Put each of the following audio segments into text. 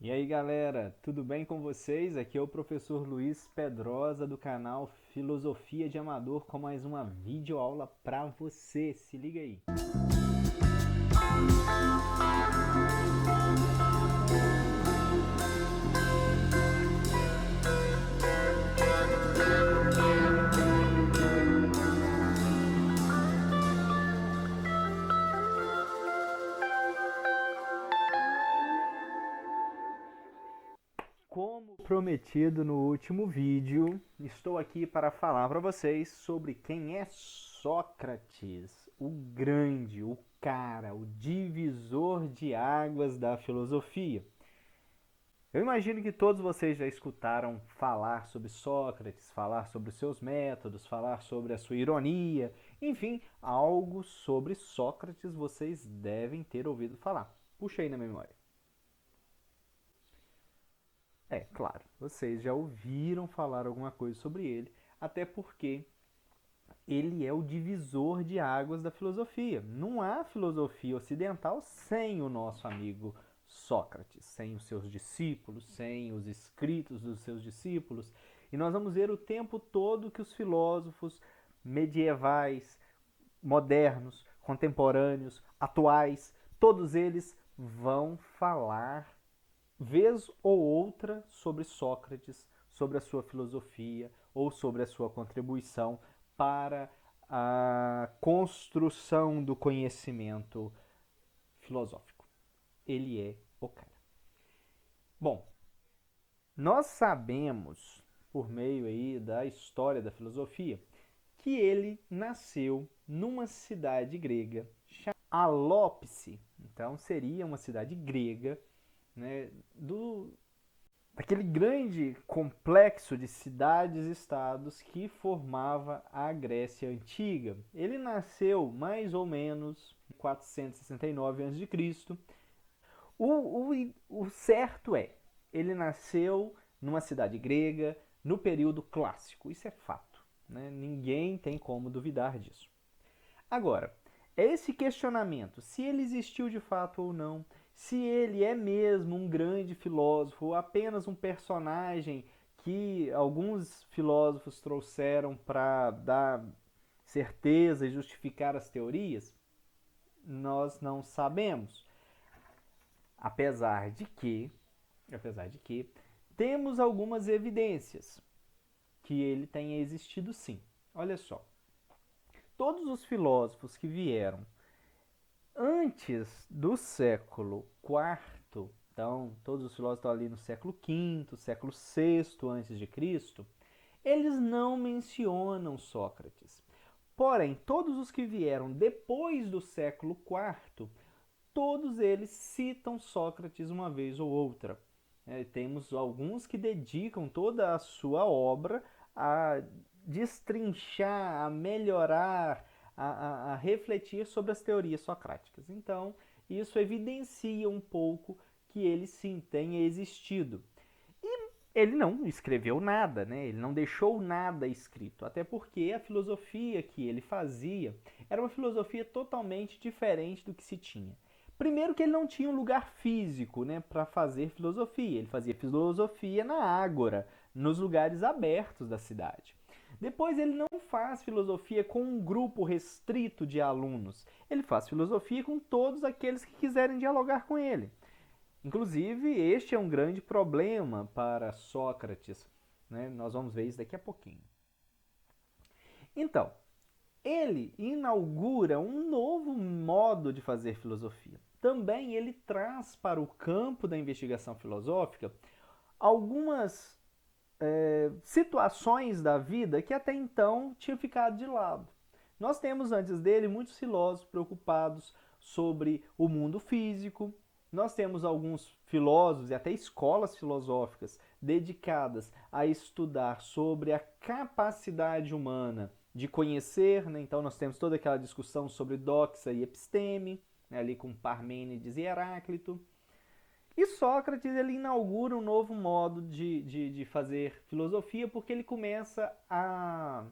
E aí galera, tudo bem com vocês? Aqui é o professor Luiz Pedrosa do canal Filosofia de Amador com mais uma videoaula para você. Se liga aí. Como prometido no último vídeo, estou aqui para falar para vocês sobre quem é Sócrates, o grande, o cara, o divisor de águas da filosofia. Eu imagino que todos vocês já escutaram falar sobre Sócrates, falar sobre os seus métodos, falar sobre a sua ironia, enfim, algo sobre Sócrates vocês devem ter ouvido falar. Puxa aí na memória. É, claro, vocês já ouviram falar alguma coisa sobre ele, até porque ele é o divisor de águas da filosofia. Não há filosofia ocidental sem o nosso amigo Sócrates, sem os seus discípulos, sem os escritos dos seus discípulos. E nós vamos ver o tempo todo que os filósofos medievais, modernos, contemporâneos, atuais, todos eles vão falar vez ou outra sobre Sócrates, sobre a sua filosofia ou sobre a sua contribuição para a construção do conhecimento filosófico. Ele é o cara. Bom, nós sabemos, por meio aí da história da filosofia, que ele nasceu numa cidade grega chamada Alópice. Então seria uma cidade grega, né, daquele grande complexo de cidades-estados que formava a Grécia Antiga. Ele nasceu mais ou menos em 469 a.C. O certo é, ele nasceu numa cidade grega no período clássico. Isso é fato, né? Ninguém tem como duvidar disso. Agora, esse questionamento, se ele existiu de fato ou não, se ele é mesmo um grande filósofo ou apenas um personagem que alguns filósofos trouxeram para dar certeza e justificar as teorias, nós não sabemos. Apesar de que, apesar de que temos algumas evidências que ele tenha existido sim. Olha só, todos os filósofos que vieram antes do século IV, então todos os filósofos estão ali no século V, século VI antes de Cristo, eles não mencionam Sócrates. Porém, todos os que vieram depois do século IV, todos eles citam Sócrates uma vez ou outra. Temos alguns que dedicam toda a sua obra a destrinchar, a melhorar, a refletir sobre as teorias socráticas. Então, isso evidencia um pouco que ele sim tenha existido. E ele não escreveu nada, né? Ele não deixou nada escrito, até porque a filosofia que ele fazia era uma filosofia totalmente diferente do que se tinha. Primeiro que ele não tinha um lugar físico, né, para fazer filosofia. Ele fazia filosofia na ágora, nos lugares abertos da cidade. Depois ele não faz filosofia com um grupo restrito de alunos. Ele faz filosofia com todos aqueles que quiserem dialogar com ele. Inclusive, este é um grande problema para Sócrates, né? Nós vamos ver isso daqui a pouquinho. Então, ele inaugura um novo modo de fazer filosofia. Também ele traz para o campo da investigação filosófica algumas situações da vida que até então tinham ficado de lado. Nós temos antes dele muitos filósofos preocupados sobre o mundo físico. Nós temos alguns filósofos e até escolas filosóficas dedicadas a estudar sobre a capacidade humana de conhecer, né? Então nós temos toda aquela discussão sobre doxa e episteme, né? Ali com Parmênides e Heráclito. E Sócrates ele inaugura um novo modo de fazer filosofia porque ele começa a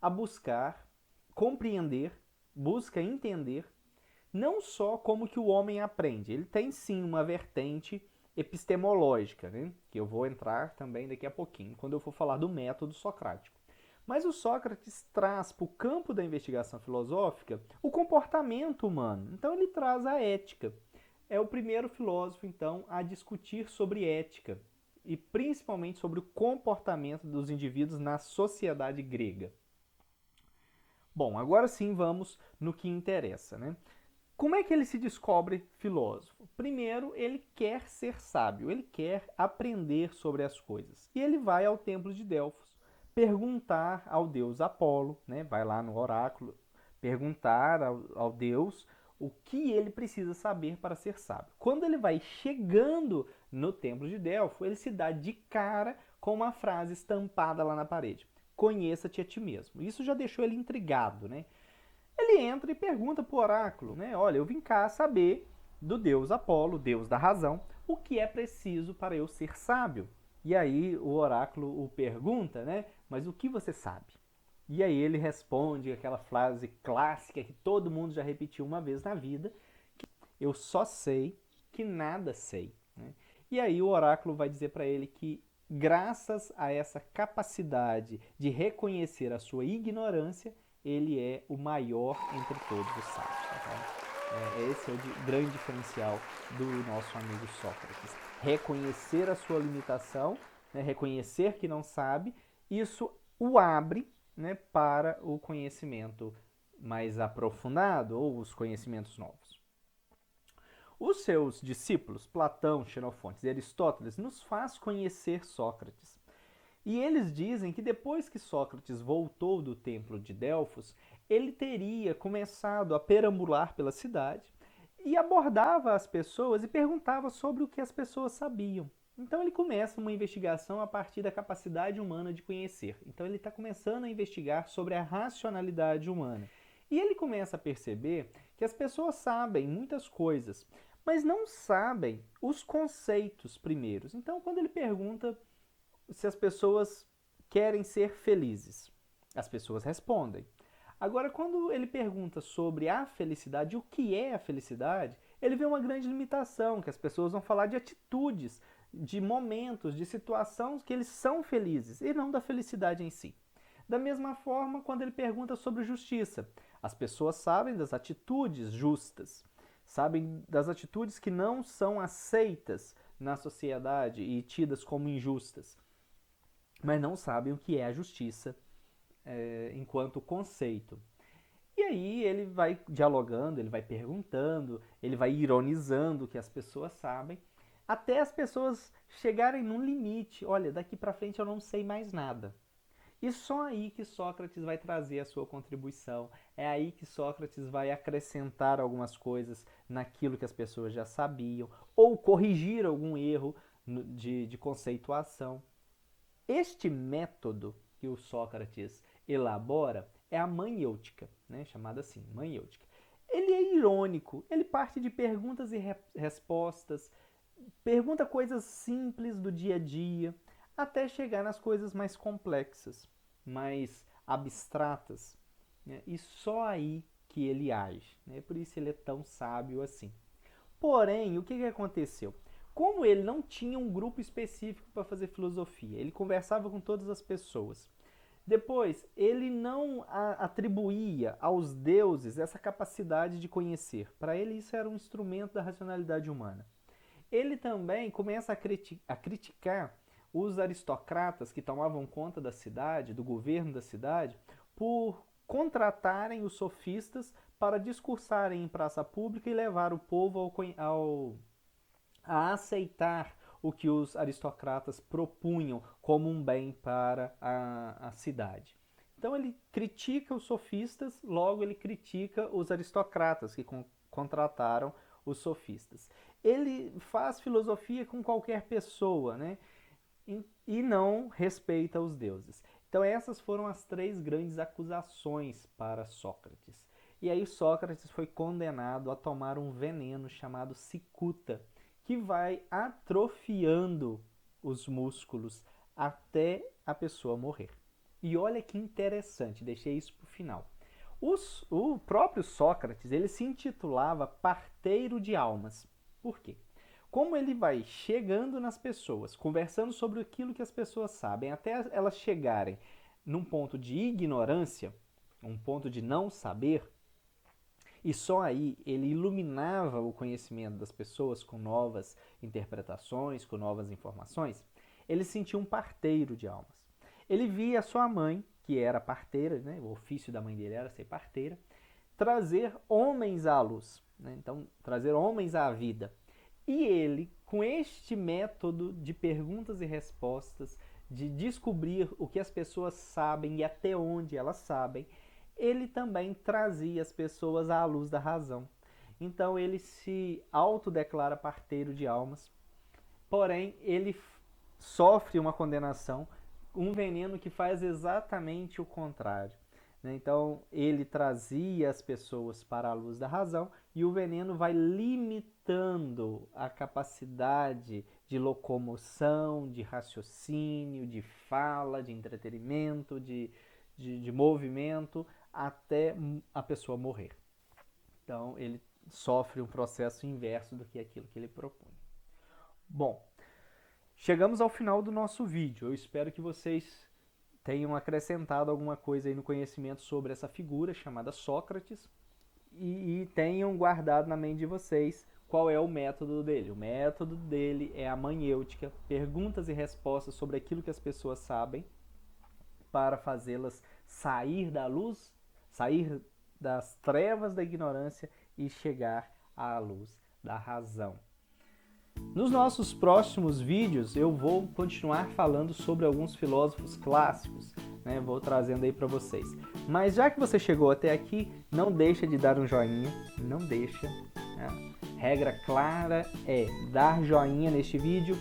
buscar compreender, busca entender não só como que o homem aprende. Ele tem sim uma vertente epistemológica, né? Que eu vou entrar também daqui a pouquinho, quando eu for falar do método socrático. Mas o Sócrates traz para o campo da investigação filosófica o comportamento humano. Então ele traz a ética. É o primeiro filósofo, então, a discutir sobre ética e principalmente sobre o comportamento dos indivíduos na sociedade grega. Bom, agora sim vamos no que interessa, né? Como é que ele se descobre filósofo? Primeiro, ele quer ser sábio, ele quer aprender sobre as coisas. E ele vai ao templo de Delfos perguntar ao deus Apolo, né? Vai lá no oráculo, perguntar ao deus o que ele precisa saber para ser sábio. Quando ele vai chegando no templo de Delfos, ele se dá de cara com uma frase estampada lá na parede: conheça-te a ti mesmo. Isso já deixou ele intrigado, né? Ele entra e pergunta para o oráculo, né? Olha, eu vim cá saber do deus Apolo, deus da razão, o que é preciso para eu ser sábio. E aí o oráculo o pergunta, né? Mas o que você sabe? E aí ele responde aquela frase clássica que todo mundo já repetiu uma vez na vida: eu só sei que nada sei. Né? E aí o oráculo vai dizer para ele que, graças a essa capacidade de reconhecer a sua ignorância, ele é o maior entre todos os sábios. Tá? Esse é o grande diferencial do nosso amigo Sócrates. Reconhecer a sua limitação, né, reconhecer que não sabe, isso o abre, né, para o conhecimento mais aprofundado ou os conhecimentos novos. Os seus discípulos, Platão, Xenofontes e Aristóteles, nos faz conhecer Sócrates. E eles dizem que depois que Sócrates voltou do templo de Delfos, ele teria começado a perambular pela cidade e abordava as pessoas e perguntava sobre o que as pessoas sabiam. Então ele começa uma investigação a partir da capacidade humana de conhecer. Então ele está começando a investigar sobre a racionalidade humana. E ele começa a perceber que as pessoas sabem muitas coisas, mas não sabem os conceitos primeiros. Então quando ele pergunta se as pessoas querem ser felizes, as pessoas respondem. Agora, quando ele pergunta sobre a felicidade, o que é a felicidade, ele vê uma grande limitação, que as pessoas vão falar de atitudes, de momentos, de situações que eles são felizes, e não da felicidade em si. Da mesma forma, quando ele pergunta sobre justiça, as pessoas sabem das atitudes justas, sabem das atitudes que não são aceitas na sociedade e tidas como injustas, mas não sabem o que é a justiça enquanto conceito. E aí ele vai dialogando, ele vai perguntando, ele vai ironizando o que as pessoas sabem, até as pessoas chegarem num limite. Olha, daqui para frente eu não sei mais nada. E só aí que Sócrates vai trazer a sua contribuição. É aí que Sócrates vai acrescentar algumas coisas naquilo que as pessoas já sabiam, ou corrigir algum erro de conceituação. Este método que o Sócrates elabora é a maiêutica, né? Chamada assim, maiêutica. Ele é irônico, ele parte de perguntas e respostas, pergunta coisas simples do dia a dia, até chegar nas coisas mais complexas, mais abstratas, né? E só aí que ele age, né? Por isso ele é tão sábio assim. Porém, o que aconteceu? Como ele não tinha um grupo específico para fazer filosofia, ele conversava com todas as pessoas. Depois, ele não atribuía aos deuses essa capacidade de conhecer. Para ele, isso era um instrumento da racionalidade humana. Ele também começa a criticar os aristocratas que tomavam conta da cidade, do governo da cidade, por contratarem os sofistas para discursarem em praça pública e levar o povo a aceitar o que os aristocratas propunham como um bem para a cidade. Então ele critica os sofistas, logo ele critica os aristocratas que contrataram os sofistas. Ele faz filosofia com qualquer pessoa, né? E não respeita os deuses. Então essas foram as 3 grandes acusações para Sócrates. E aí Sócrates foi condenado a tomar um veneno chamado cicuta, que vai atrofiando os músculos até a pessoa morrer. E olha que interessante, deixei isso para o final. O próprio Sócrates, ele se intitulava parteiro de almas. Por quê? como ele vai chegando nas pessoas, conversando sobre aquilo que as pessoas sabem, até elas chegarem num ponto de ignorância, um ponto de não saber, e só aí ele iluminava o conhecimento das pessoas com novas interpretações, com novas informações, ele se sentia um parteiro de almas. Ele via a sua mãe, que era parteira, né, o ofício da mãe dele era ser parteira, trazer homens à luz, né, então trazer homens à vida. E ele, com este método de perguntas e respostas, de descobrir o que as pessoas sabem e até onde elas sabem, ele também trazia as pessoas à luz da razão. Então ele se autodeclara parteiro de almas, porém ele sofre uma condenação, um veneno que faz exatamente o contrário. Então ele trazia as pessoas para a luz da razão e o veneno vai limitando a capacidade de locomoção, de raciocínio, de fala, de entretenimento, de movimento, até a pessoa morrer. Então ele sofre um processo inverso do que aquilo que ele propunha. Bom, chegamos ao final do nosso vídeo. Eu espero que vocês tenham acrescentado alguma coisa aí no conhecimento sobre essa figura chamada Sócrates e tenham guardado na mente de vocês qual é o método dele. O método dele é a maiêutica, perguntas e respostas sobre aquilo que as pessoas sabem para fazê-las sair da luz, sair das trevas da ignorância e chegar à luz da razão. Nos nossos próximos vídeos eu vou continuar falando sobre alguns filósofos clássicos, né? Vou trazendo aí para vocês. Mas já que você chegou até aqui, não deixa de dar um joinha, não deixa. Né? Regra clara é dar joinha neste vídeo,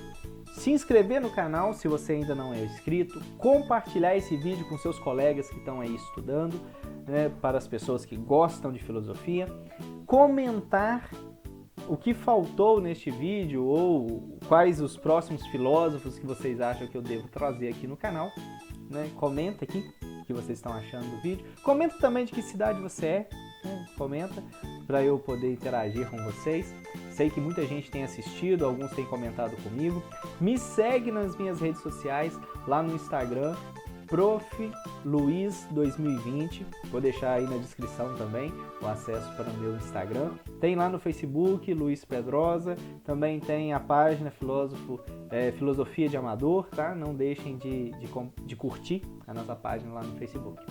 se inscrever no canal se você ainda não é inscrito, compartilhar esse vídeo com seus colegas que estão aí estudando, né? Para as pessoas que gostam de filosofia, comentar o que faltou neste vídeo ou quais os próximos filósofos que vocês acham que eu devo trazer aqui no canal, né? Comenta aqui o que vocês estão achando do vídeo. Comenta também de que cidade você é, né? Comenta para eu poder interagir com vocês. Sei que muita gente tem assistido, alguns têm comentado comigo. Me segue nas minhas redes sociais, lá no Instagram, ProfLuiz2020, vou deixar aí na descrição também o acesso para o meu Instagram. Tem lá no Facebook, Luiz Pedrosa, também tem a página Filosofia de Amador, tá? Não deixem de curtir a nossa página lá no Facebook.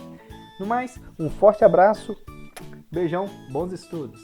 No mais, um forte abraço, beijão, bons estudos!